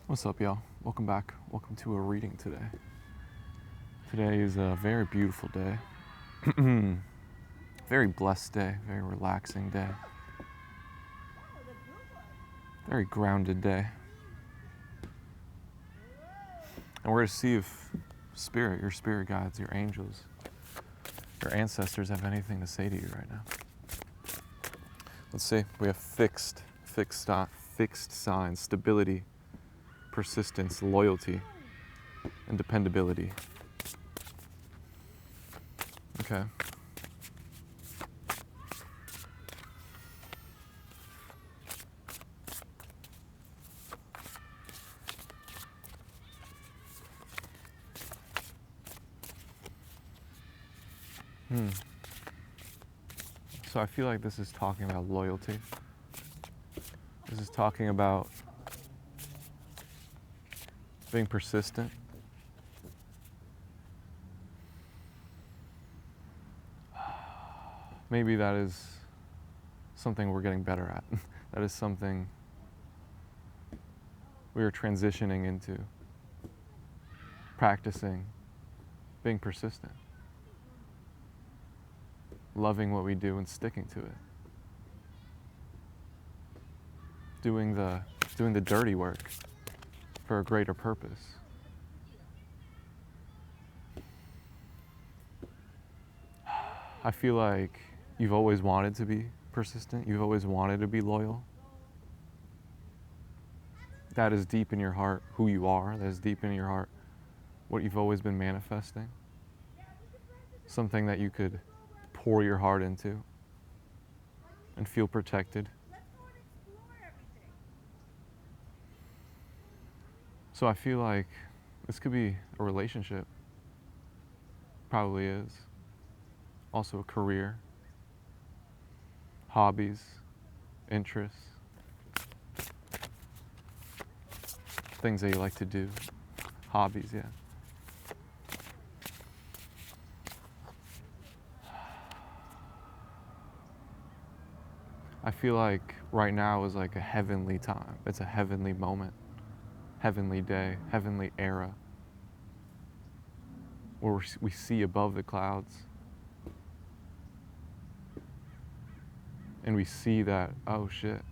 What's up, y'all? Welcome back. Welcome to a reading today. Today is a very beautiful day. Very blessed day. Very relaxing day. Very grounded day. And we're going to see if your spirit guides, your angels, your ancestors have anything to say to you right now. Let's see. We have fixed signs, stability, persistence, loyalty, and dependability. Okay. So I feel like this is talking about loyalty. This is talking about being persistent. Maybe that is something we're getting better at. That is something we are transitioning into. Practicing being persistent. Loving what we do and sticking to it. Doing the dirty work for a greater purpose. I feel like you've always wanted to be persistent. You've always wanted to be loyal. That is deep in your heart who you are. That is deep in your heart what you've always been manifesting. Something that you could pour your heart into and feel protected. So I feel like this could be a relationship. Probably is. Also a career. Hobbies. Interests. Things that you like to do. Hobbies, yeah. I feel like right now is like a heavenly time. It's a heavenly moment. Heavenly day. Heavenly era. Where we see above the clouds. And we see that, oh shit.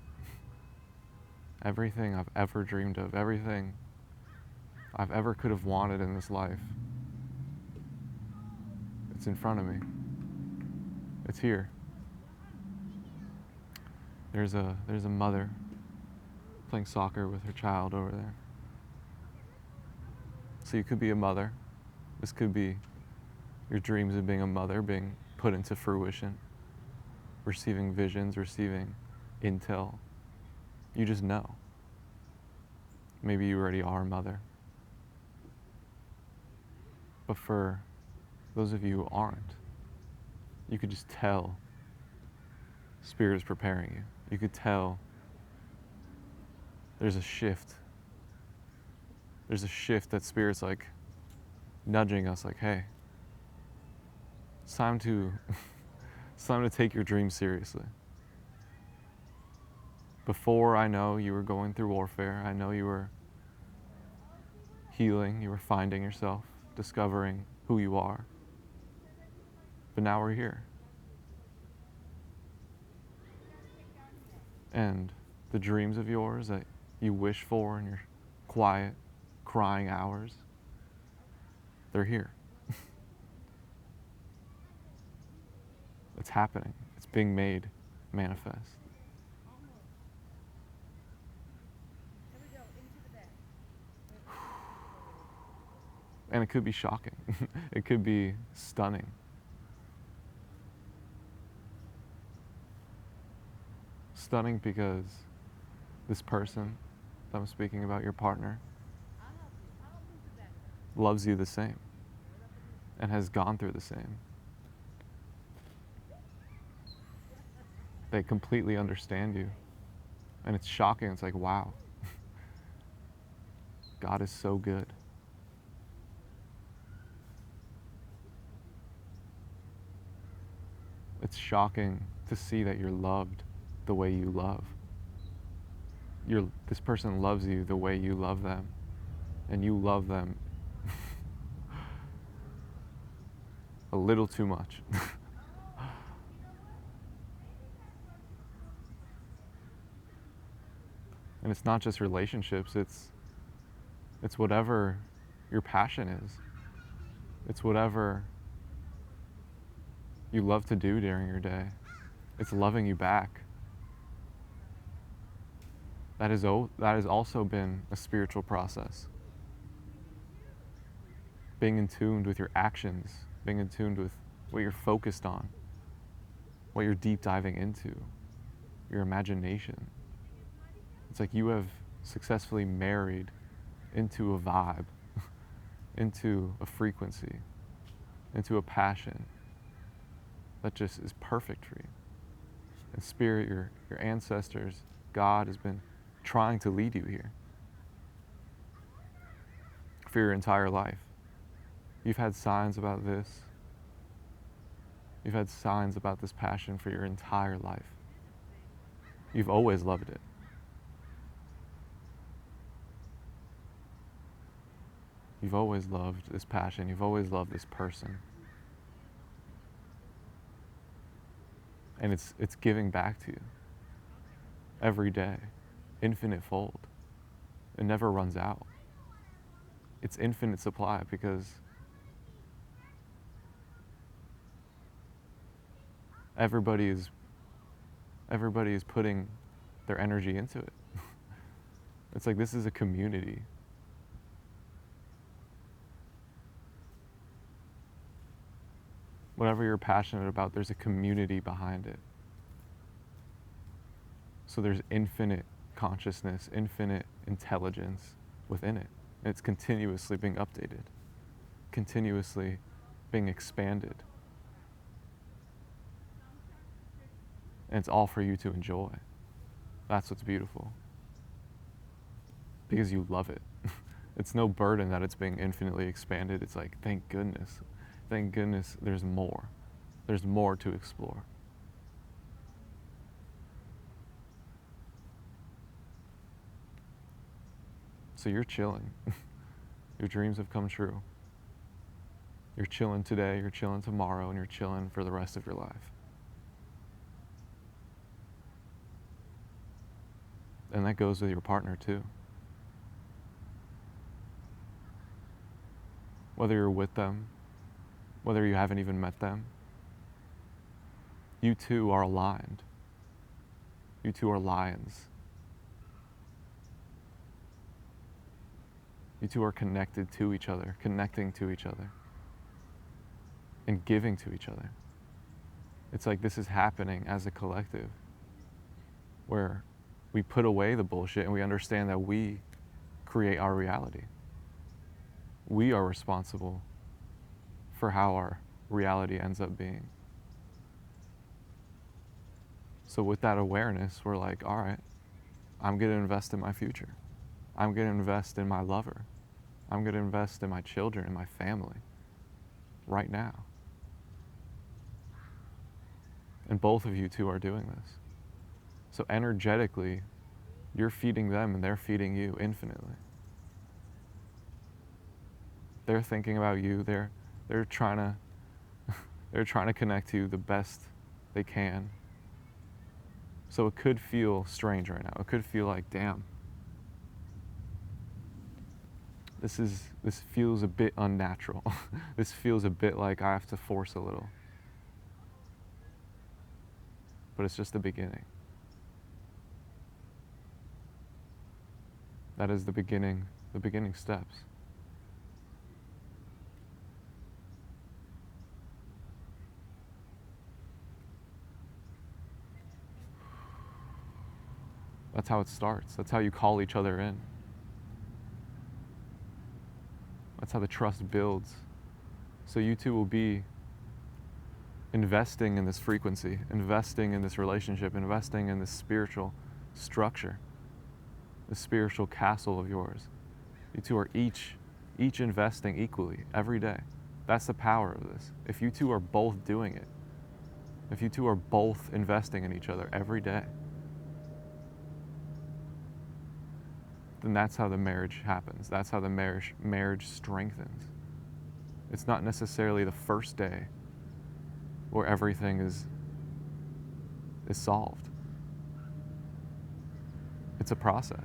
Everything I've ever dreamed of, everything I've ever could have wanted in this life, it's in front of me. It's here. There's a mother playing soccer with her child over there. So you could be a mother. This could be your dreams of being a mother being put into fruition. Receiving visions, receiving intel. You just know. Maybe you already are a mother. But for those of you who aren't, you could just tell Spirit is preparing you. You could tell there's a shift. There's a shift that Spirit's like nudging us like, hey, it's time to take your dreams seriously. Before, I know you were going through warfare. I know you were healing. You were finding yourself, discovering who you are. But now we're here. And the dreams of yours that you wish for in your quiet, crying hours, they're here. It's happening. It's being made manifest. And it could be shocking. It could be stunning. Stunning because this person that I'm speaking about, your partner, loves you the same and has gone through the same. They completely understand you. And it's shocking. It's like, wow. God is so good. It's shocking to see that you're loved the way you love. this person loves you the way you love them, and you love them a little too much. And it's not just relationships, it's whatever your passion is. It's whatever you love to do during your day. It's loving you back. That has also been a spiritual process. Being in tune with your actions, being in tune with what you're focused on, what you're deep diving into, your imagination. It's like you have successfully married into a vibe, into a frequency, into a passion that just is perfect for you. And Spirit, your ancestors, God has been trying to lead you here for your entire life. You've had signs about this. You've had signs about this passion for your entire life. You've always loved it. You've always loved this passion. You've always loved this person. And it's giving back to you every day, infinite fold. It never runs out. It's infinite supply because everybody is putting their energy into it. It's like this is a community. Whatever you're passionate about, there's a community behind it. So there's infinite consciousness, infinite intelligence within it. And it's continuously being updated, continuously being expanded. And it's all for you to enjoy. That's what's beautiful. Because you love it. It's no burden that it's being infinitely expanded. It's like, thank goodness. Thank goodness there's more. There's more to explore. So you're chilling. Your dreams have come true. You're chilling today, you're chilling tomorrow, and you're chilling for the rest of your life. And that goes with your partner too. Whether you're with them, whether you haven't even met them, you two are aligned. You two are lions. You two are connected to each other, connecting to each other, and giving to each other. It's like this is happening as a collective, where we put away the bullshit and we understand that we create our reality. We are responsible for how our reality ends up being. So with that awareness, we're like, all right, I'm gonna invest in my future. I'm gonna invest in my lover. I'm gonna invest in my children and my family right now. And both of you two are doing this. So energetically, you're feeding them and they're feeding you infinitely. They're thinking about you. They're trying to connect to you the best they can. So it could feel strange right now. It could feel like, damn, this feels a bit unnatural. This feels a bit like I have to force a little. But it's just the beginning. That is the beginning steps. That's how it starts. That's how you call each other in. That's how the trust builds. So you two will be investing in this frequency, investing in this relationship, investing in this spiritual structure, this spiritual castle of yours. You two are each investing equally every day. That's the power of this. If you two are both doing it, if you two are both investing in each other every day, then that's how the marriage happens. That's how the marriage strengthens. It's not necessarily the first day where everything is solved. It's a process.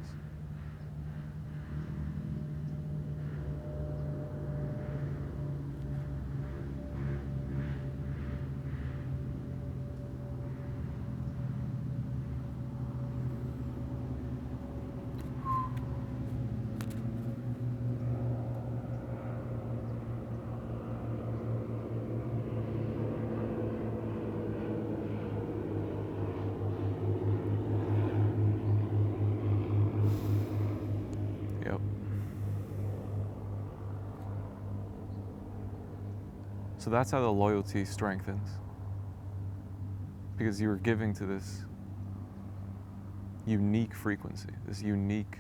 Yep. So that's how the loyalty strengthens. Because you were giving to this unique frequency, this unique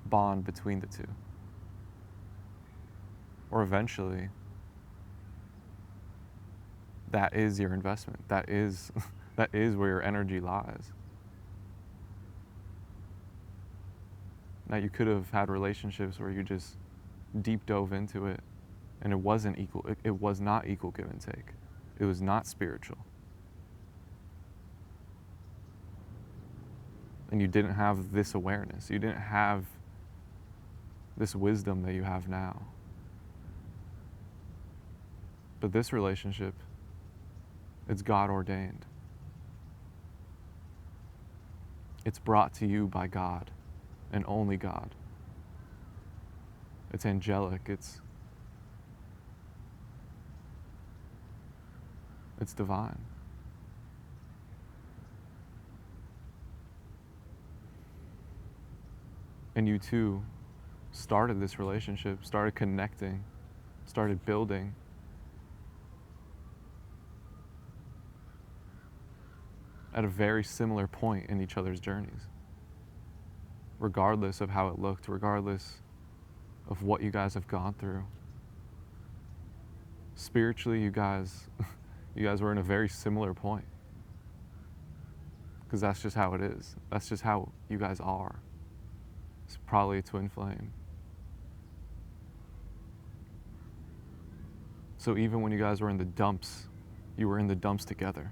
bond between the two. Or eventually, that is your investment. That is where your energy lies. Now, you could have had relationships where you just deep dove into it and it wasn't equal. It was not equal give and take. It was not spiritual. And you didn't have this awareness. You didn't have this wisdom that you have now. But this relationship, it's God-ordained. It's brought to you by God and only God. It's angelic. It's divine. And you two started this relationship, started connecting, started building. At a very similar point in each other's journeys. Regardless of how it looked, regardless of what you guys have gone through. Spiritually, you guys were in a very similar point. Because that's just how it is. That's just how you guys are. It's probably a twin flame. So even when you guys were in the dumps, you were in the dumps together.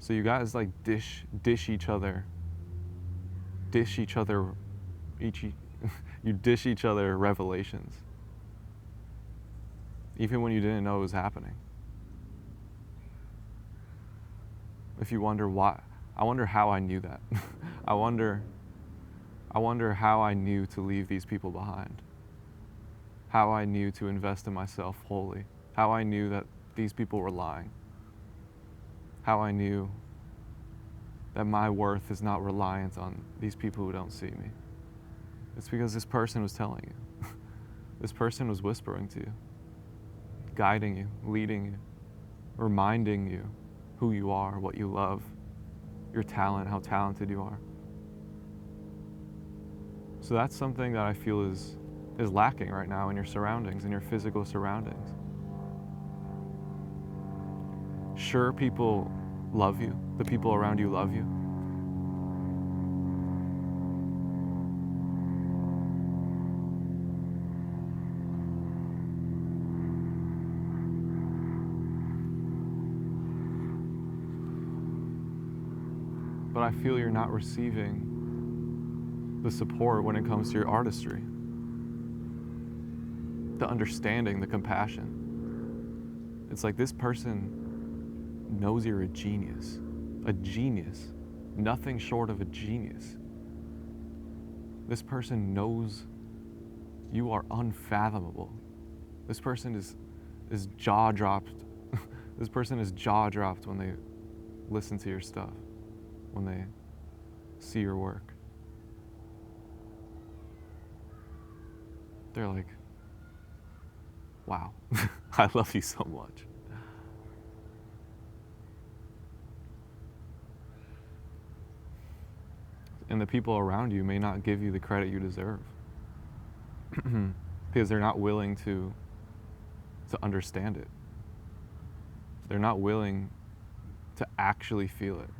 So you guys like dish each other you dish each other revelations. Even when you didn't know it was happening. If you wonder why, I wonder how I knew that. I wonder how I knew to leave these people behind. How I knew to invest in myself wholly. How I knew that these people were lying. How I knew that my worth is not reliant on these people who don't see me. It's because this person was telling you. This person was whispering to you, guiding you, leading you, reminding you who you are, what you love, your talent, how talented you are. So that's something that I feel is lacking right now in your surroundings, in your physical surroundings. Sure, people love you. The people around you love you. But I feel you're not receiving the support when it comes to your artistry. The understanding, the compassion. It's like this person knows you're a genius, nothing short of a genius. This person knows you are unfathomable. This person is jaw-dropped. This person is jaw-dropped when they listen to your stuff, when they see your work. They're like, wow, I love you so much. And the people around you may not give you the credit you deserve because they're not willing to understand it. They're not willing to actually feel it.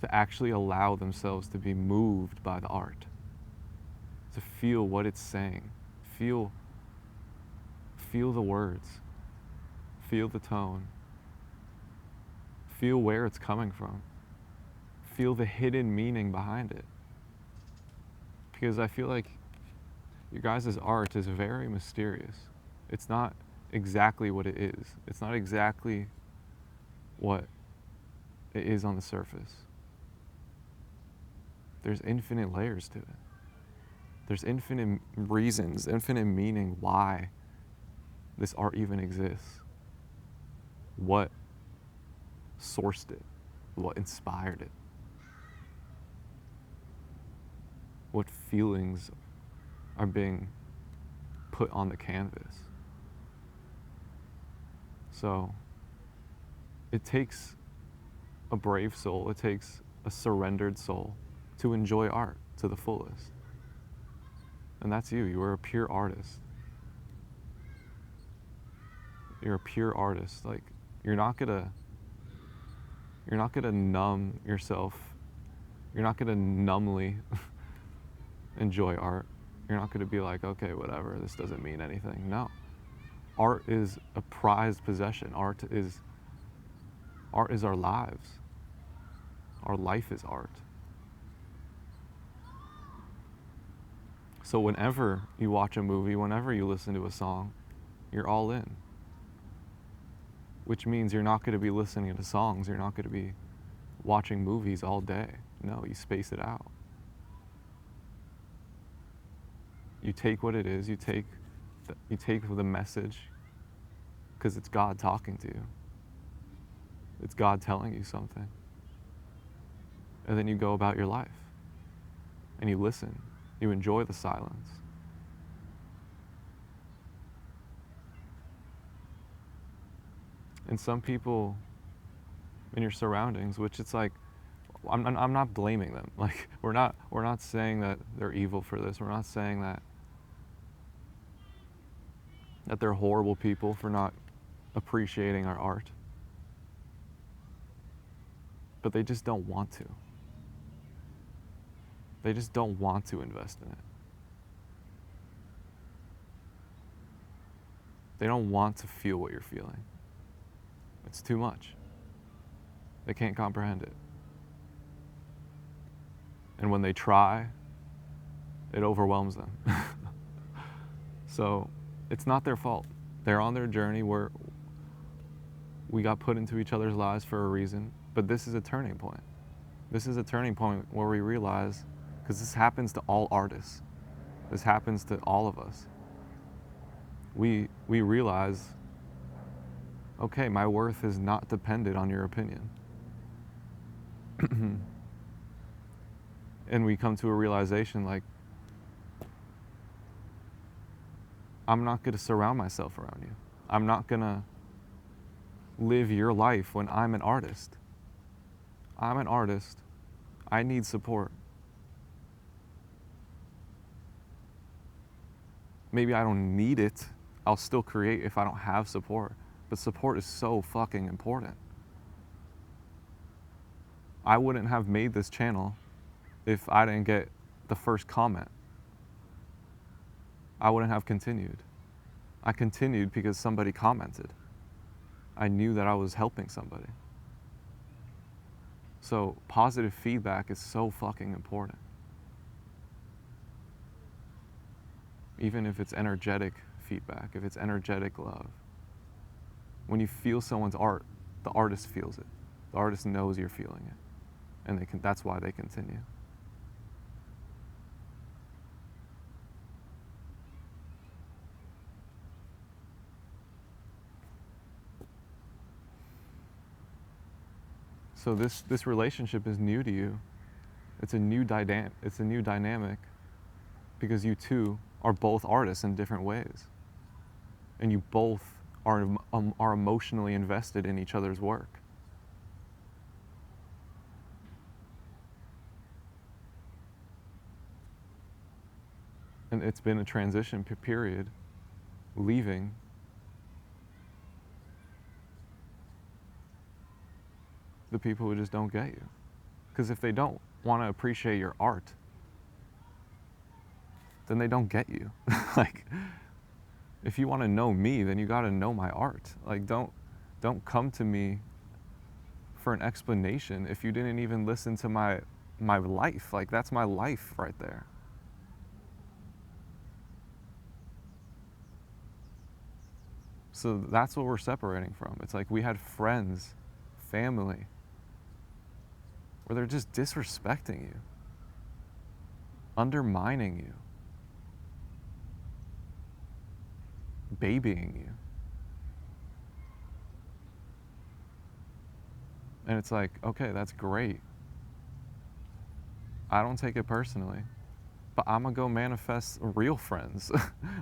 to actually allow themselves to be moved by the art, to feel what it's saying, feel the words, feel the tone, feel where it's coming from, feel the hidden meaning behind it. Because I feel like your guys' art is very mysterious. It's not exactly what it is. It's not exactly what it is on the surface. There's infinite layers to it. There's infinite reasons, infinite meaning why this art even exists. What sourced it? What inspired it? What feelings are being put on the canvas? So it takes a brave soul, it takes a surrendered soul to enjoy art to the fullest. And that's you. You are a pure artist. You're a pure artist. Like, you're not gonna numb yourself. You're not gonna numbly enjoy art. You're not gonna be like, okay, whatever, this doesn't mean anything. No. Art is a prized possession. Art is our lives. Our life is art. So whenever you watch a movie, whenever you listen to a song, you're all in. Which means you're not going to be listening to songs, you're not going to be watching movies all day. No, you space it out. You take what it is, you take the message, because it's God talking to you. It's God telling you something. And then you go about your life. And you listen. You enjoy the silence. And some people in your surroundings, which it's like, I'm not blaming them. Like, we're not saying that they're evil for this. We're not saying that they're horrible people for not appreciating our art. But they just don't want to. They just don't want to invest in it. They don't want to feel what you're feeling. It's too much. They can't comprehend it. And when they try, it overwhelms them. So it's not their fault. They're on their journey where we got put into each other's lives for a reason, but this is a turning point. This is a turning point where we realize, because this happens to all artists, this happens to all of us. We realize, okay, my worth is not dependent on your opinion. And we come to a realization like, I'm not going to surround myself around you. I'm not going to live your life when I'm an artist. I'm an artist. I need support. Maybe I don't need it. I'll still create if I don't have support. But support is so fucking important. I wouldn't have made this channel if I didn't get the first comment. I wouldn't have continued. I continued because somebody commented. I knew that I was helping somebody. So positive feedback is so fucking important. Even if it's energetic feedback, if it's energetic love. When you feel someone's art, the artist feels it. The artist knows you're feeling it. And that's why they continue. So this relationship is new to you. It's a new dynamic because you two are both artists in different ways. And you both are emotionally invested in each other's work. And it's been a transition period, leaving the people who just don't get you. Because if they don't want to appreciate your art, then they don't get you. Like, if you want to know me, then you got to know my art. Like, don't come to me for an explanation if you didn't even listen to my life. Like, that's my life right there. So that's what we're separating from. It's like we had friends, family, where they're just disrespecting you, undermining you, babying you. And it's like, okay, that's great. I don't take it personally, but I'm gonna go manifest real friends.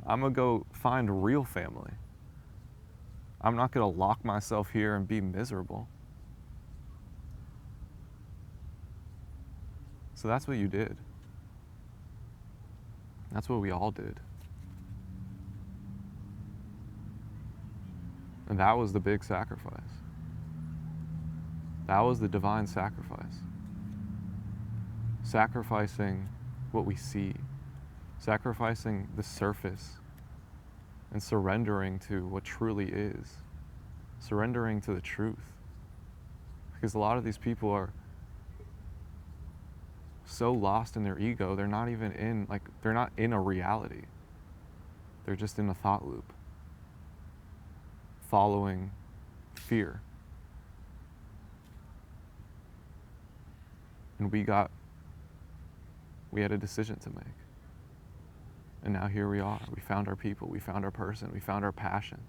I'm gonna go find real family. I'm not gonna lock myself here and be miserable. So that's what you did. That's what we all did. And that was the big sacrifice. That was the divine sacrifice. Sacrificing what we see, sacrificing the surface, and surrendering to what truly is, surrendering to the truth. Because a lot of these people are so lost in their ego, they're not even in, like, they're not in a reality. They're just in a thought loop, following fear. And we had a decision to make. And now here we are. We found our people, we found our person, we found our passion.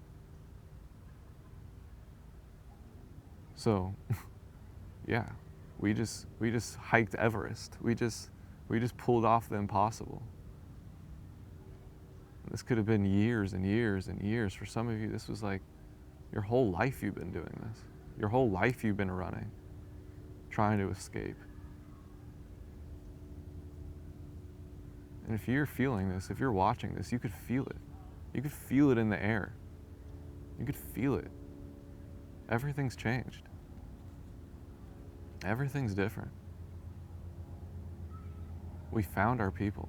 So, yeah, we just hiked Everest. We just pulled off the impossible. And this could have been years and years and years. For some of you, this was like your whole life you've been doing this. Your whole life you've been running, trying to escape. And if you're feeling this, if you're watching this, you could feel it. You could feel it in the air. You could feel it. Everything's changed. Everything's different. We found our people.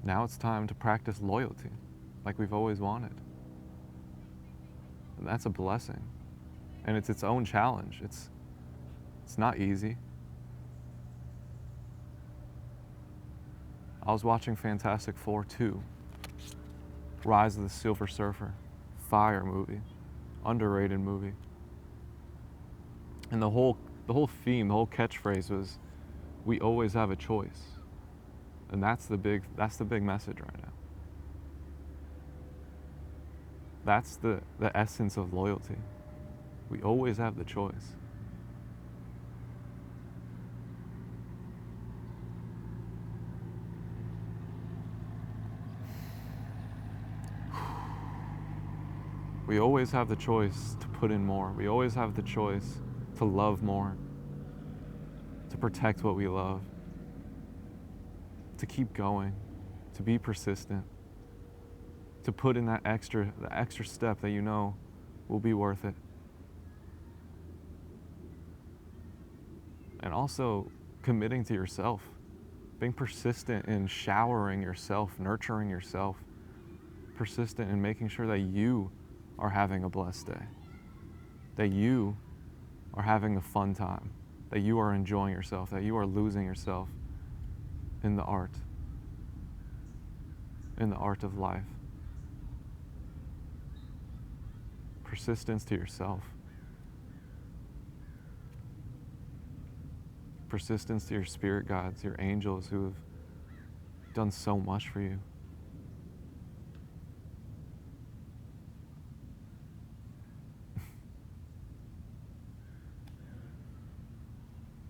Now it's time to practice loyalty, like we've always wanted. And that's a blessing. And it's its own challenge. It's not easy. I was watching Fantastic Four 2, Rise of the Silver Surfer, fire movie, underrated movie. And the whole theme, the whole catchphrase was, we always have a choice. And that's the big message right now. That's the essence of loyalty. We always have the choice. We always have the choice to put in more. We always have the choice to love more, to protect what we love, to keep going, to be persistent, to put in the extra step that you know will be worth it. And also committing to yourself, being persistent in showering yourself, nurturing yourself, persistent in making sure that you are having a blessed day, that you are having a fun time, that you are enjoying yourself, that you are losing yourself in the art of life. Persistence to yourself. Persistence to your spirit guides, your angels who have done so much for you.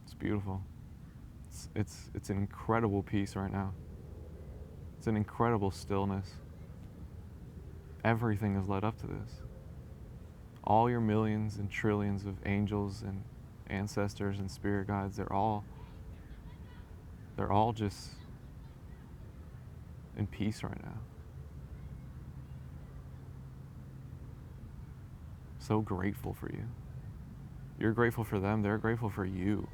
It's beautiful. It's an incredible peace right now. It's an incredible stillness. Everything has led up to this. All your millions and trillions of angels and ancestors and spirit guides, they're all just in peace right now. So grateful for you. You're grateful for them. They're grateful for you.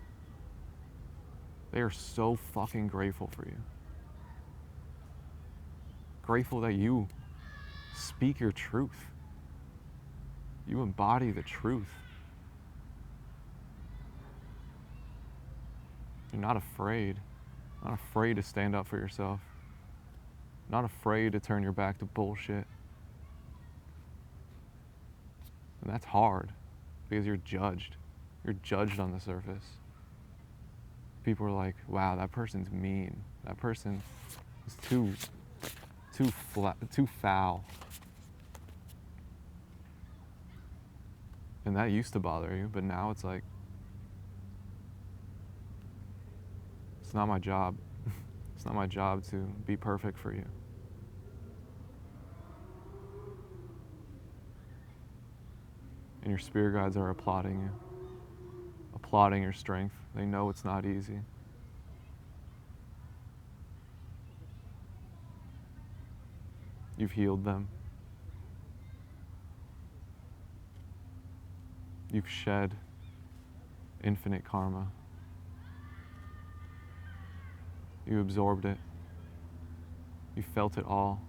They are so fucking grateful for you. Grateful that you speak your truth. You embody the truth. You're not afraid. Not afraid to stand up for yourself. Not afraid to turn your back to bullshit. And that's hard because you're judged. You're judged on the surface. People are like, wow, that person's mean. That person is too foul. And that used to bother you, but now it's like, it's not my job. It's not my job to be perfect for you. And your spirit guides are applauding you, applauding your strength. They know it's not easy. You've healed them. You've shed infinite karma. You absorbed it. You felt it all.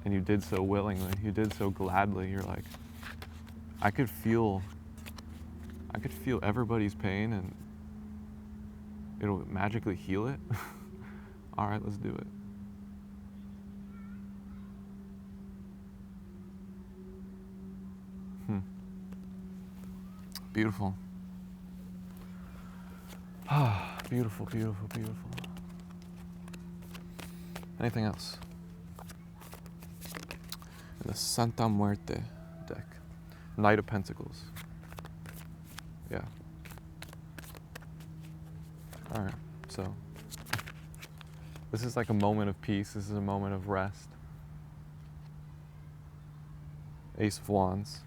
And you did so willingly. You did so gladly. You're like, I could feel everybody's pain and it'll magically heal it. All right, let's do it. Beautiful. Ah, beautiful, beautiful, beautiful. Anything else? In the Santa Muerte deck. Knight of Pentacles. Yeah. Alright, so this is like a moment of peace. This is a moment of rest. Ace of Wands.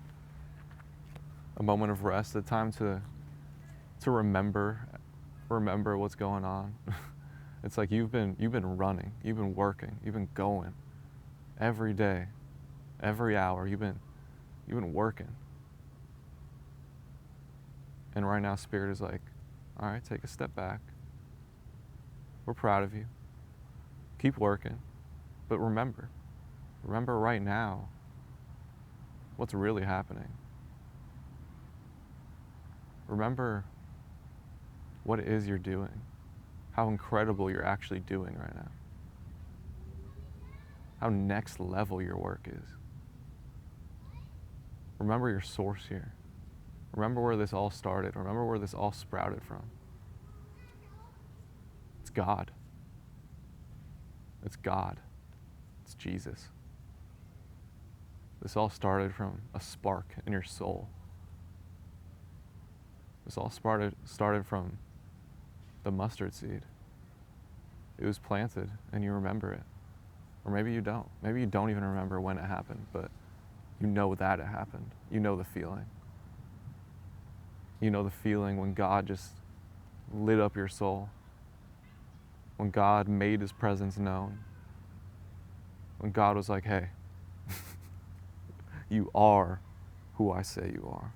A moment of rest, a time to remember what's going on. It's like you've been running, you've been working, you've been going every day, every hour. You've been working, and right now, Spirit is like, all right, take a step back. We're proud of you. Keep working, but remember right now what's really happening. Remember what it is you're doing, how incredible you're actually doing right now, how next level your work is. Remember your source here. Remember where this all started. Remember where this all sprouted from. It's God. It's God. It's Jesus. This all started from a spark in your soul. This all started from the mustard seed. It was planted and you remember it. Or maybe you don't. Maybe you don't even remember when it happened, but you know that it happened. You know the feeling. You know the feeling when God just lit up your soul. When God made his presence known. When God was like, hey, you are who I say you are.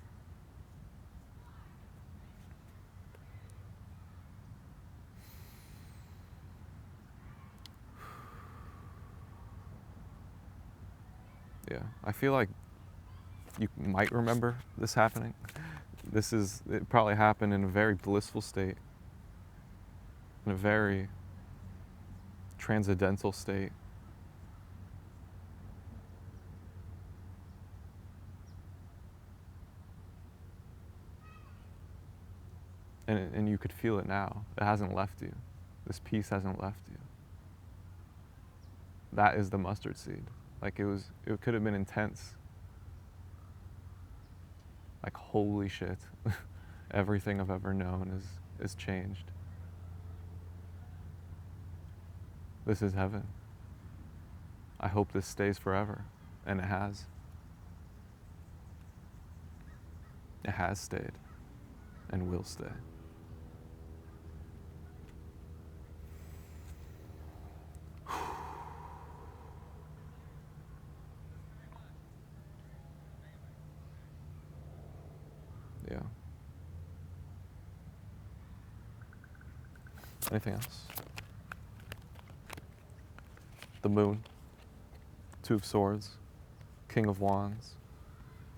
Yeah, I feel like you might remember this happening. It probably happened in a very blissful state, in a very transcendental state. And you could feel it now. It hasn't left you. This peace hasn't left you. That is the mustard seed. Like it could have been intense. Like, holy shit. Everything I've ever known is changed. This is heaven. I hope this stays forever. And it has. It has stayed and will stay. Yeah. Anything else? The moon, Two of Swords, King of Wands,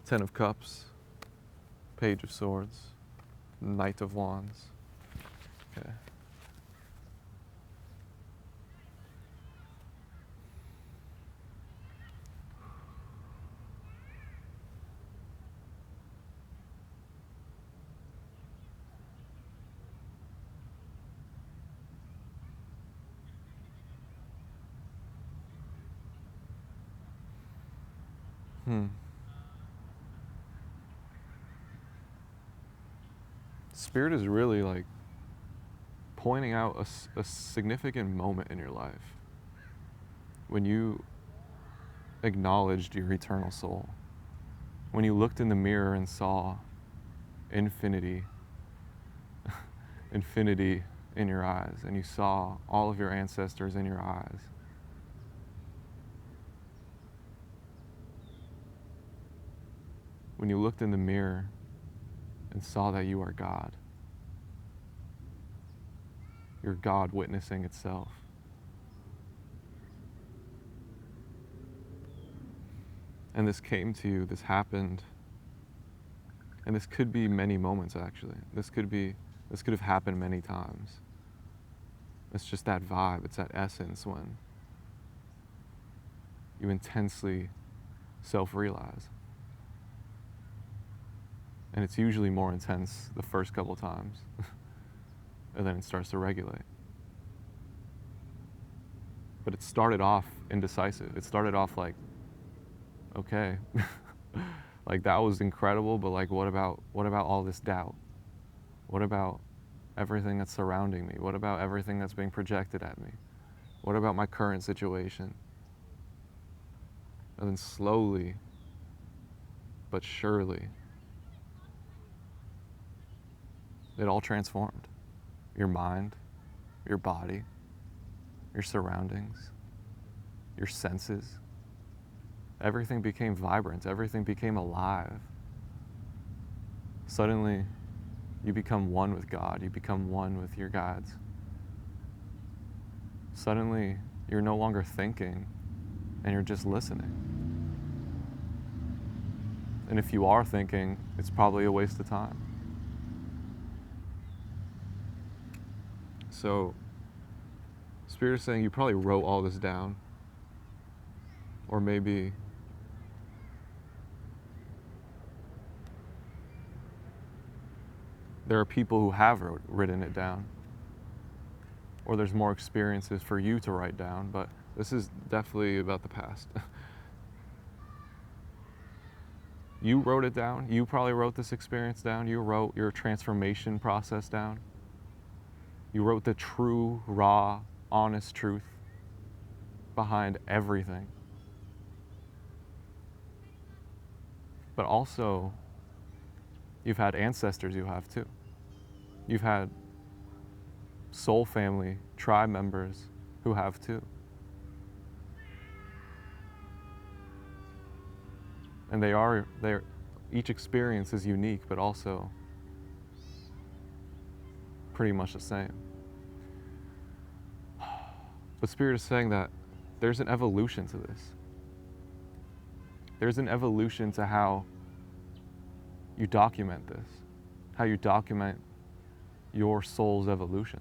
Ten of Cups, Page of Swords, Knight of Wands. Okay. Spirit is really like pointing out a significant moment in your life when you acknowledged your eternal soul, when you looked in the mirror and saw infinity, infinity in your eyes, and you saw all of your ancestors in your eyes. When you looked in the mirror and saw that you are God. You're God witnessing itself. And this came to you, this happened, and this could be many moments actually. This could have happened many times. It's just that vibe, it's that essence when you intensely self-realize. And it's usually more intense the first couple times, and then it starts to regulate. But it started off indecisive. It started off like, okay, like that was incredible, but like what about all this doubt? What about everything that's surrounding me? What about everything that's being projected at me? What about my current situation? And then slowly but surely, it all transformed. Your mind, your body, your surroundings, your senses. Everything became vibrant. Everything became alive. Suddenly, you become one with God. You become one with your guides. Suddenly, you're no longer thinking, and you're just listening. And if you are thinking, it's probably a waste of time. So, Spirit is saying you probably wrote all this down. Or maybe there are people who have written it down. Or there's more experiences for you to write down, but this is definitely about the past. You wrote it down. You probably wrote this experience down. You wrote your transformation process down. You wrote the true, raw, honest truth behind everything. But also, you've had ancestors you have too. You've had soul family, tribe members who have too. And each experience is unique, but also pretty much the same. But Spirit is saying that there's an evolution to this. There's an evolution to how you document this, how you document your soul's evolution.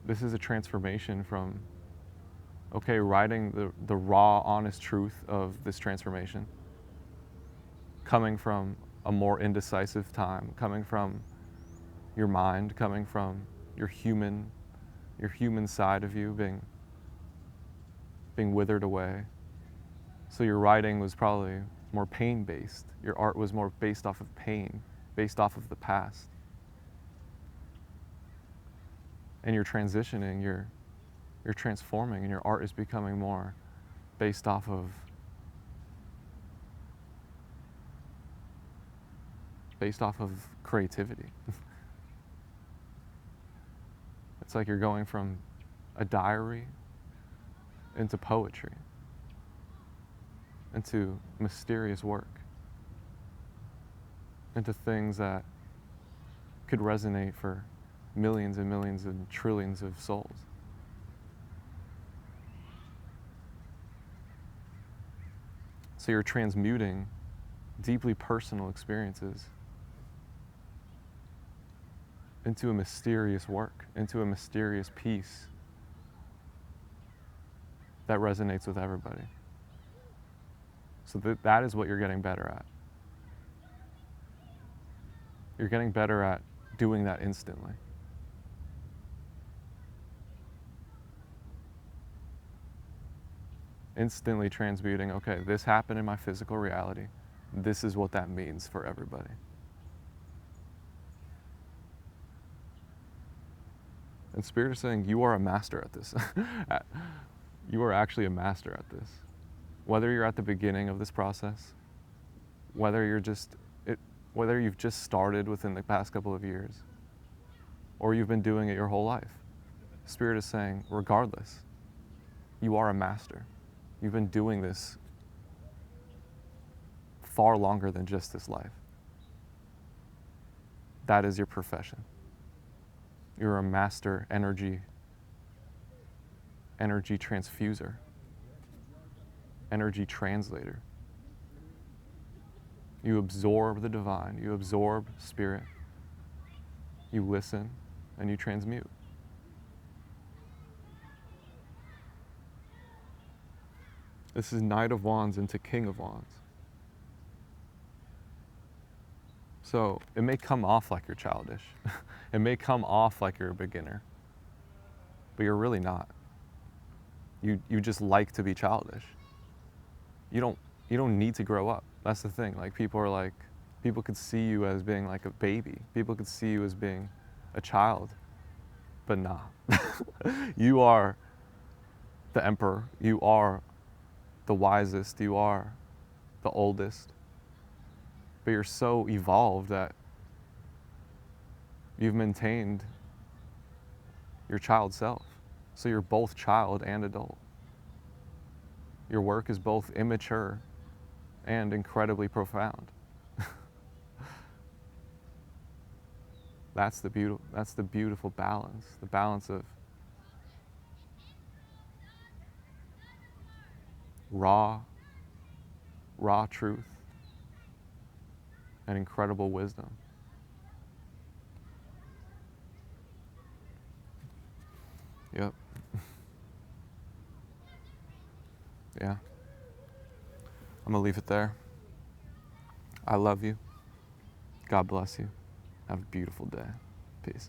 This is a transformation from, okay, writing the raw, honest truth of this transformation, coming from a more indecisive time, coming from your mind, coming from your human side of you being withered away. So your writing was probably more pain-based. Your art was more based off of pain, based off of the past. And you're transitioning, you're transforming, and your art is becoming more based off of creativity. It's like you're going from a diary into poetry, into mysterious work. into things that could resonate for millions and millions and trillions of souls. So you're transmuting deeply personal experiences into a mysterious work, into a mysterious peace that resonates with everybody. So that is what you're getting better at. You're getting better at doing that instantly. Instantly transmuting, okay, this happened in my physical reality. This is what that means for everybody. And Spirit is saying, you are a master at this. You are actually a master at this. Whether you're at the beginning of this process, whether you've just started within the past couple of years, or you've been doing it your whole life, Spirit is saying, regardless, you are a master. You've been doing this far longer than just this life. That is your profession. You're a master energy transfuser, energy translator. You absorb the divine, you absorb Spirit, you listen, and you transmute. This is Knight of Wands into King of Wands. So it may come off like you're childish. It may come off like you're a beginner, but you're really not. You just like to be childish. You don't need to grow up. That's the thing. Like people could see you as being like a baby. People could see you as being a child, but nah. You are the emperor. You are the wisest. You are the oldest. But you're so evolved that you've maintained your child self. So you're both child and adult. Your work is both immature and incredibly profound. That's the beautiful balance, the balance of raw truth and incredible wisdom. Yep. Yeah. I'm gonna leave it there. I love you. God bless you. Have a beautiful day. Peace.